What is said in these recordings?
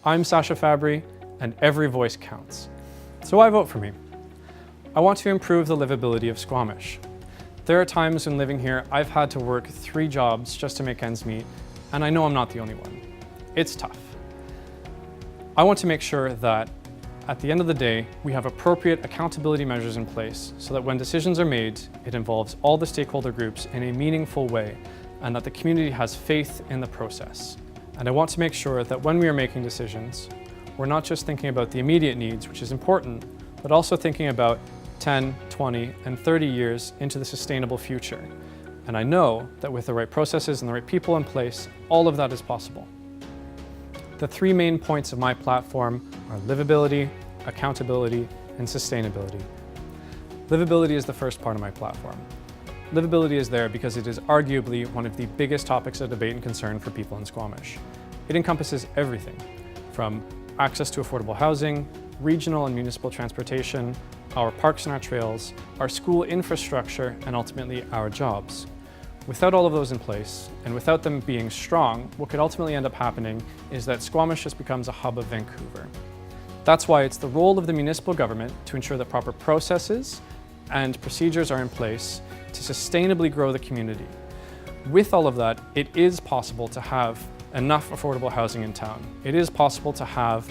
I'm Sacha Fabry, and every voice counts. So why vote for me? I want to improve the livability of Squamish. There are times when living here I've had to work 3 jobs just to make ends meet, and I know I'm not the only one. It's tough. I want to make sure that at the end of the day, we have appropriate accountability measures in place so that when decisions are made, it involves all the stakeholder groups in a meaningful way and that the community has faith in the process. And I want to make sure that when we are making decisions, we're not just thinking about the immediate needs, which is important, but also thinking about 10, 20, and 30 years into the sustainable future. And I know that with the right processes and the right people in place, all of that is possible. The 3 main points of my platform are livability, accountability, and sustainability. Livability is the first part of my platform. Livability is there because it is arguably one of the biggest topics of debate and concern for people in Squamish. It encompasses everything from access to affordable housing, regional and municipal transportation, our parks and our trails, our school infrastructure, and ultimately our jobs. Without all of those in place, and without them being strong, what could ultimately end up happening is that Squamish just becomes a hub of Vancouver. That's why it's the role of the municipal government to ensure that proper processes and procedures are in place to sustainably grow the community. With all of that, it is possible to have enough affordable housing in town. It is possible to have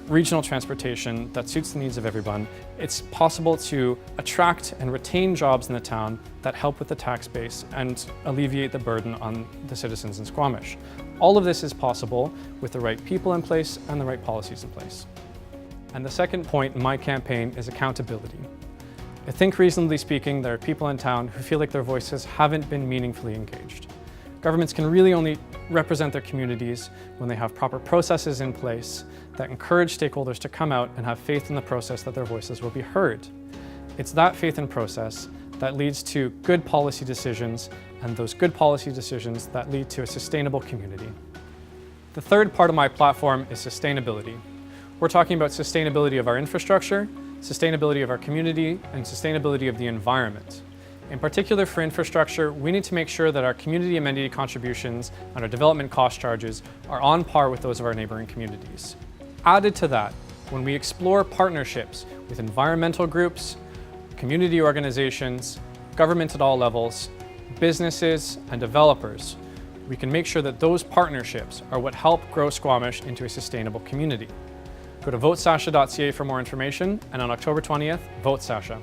regional transportation that suits the needs of everyone. It's possible to attract and retain jobs in the town that help with the tax base and alleviate the burden on the citizens in Squamish. All of this is possible with the right people in place and the right policies in place. And the second point in my campaign is accountability. I think, reasonably speaking, there are people in town who feel like their voices haven't been meaningfully engaged. Governments can really only represent their communities when they have proper processes in place that encourage stakeholders to come out and have faith in the process that their voices will be heard. It's that faith in process that leads to good policy decisions, and those good policy decisions that lead to a sustainable community. The third part of my platform is sustainability. We're talking about sustainability of our infrastructure, sustainability of our community, and sustainability of the environment. In particular for infrastructure, we need to make sure that our community amenity contributions and our development cost charges are on par with those of our neighboring communities. Added to that, when we explore partnerships with environmental groups, community organizations, government at all levels, businesses, and developers, we can make sure that those partnerships are what help grow Squamish into a sustainable community. Go to votesacha.ca for more information, and on October 20th, vote Sacha.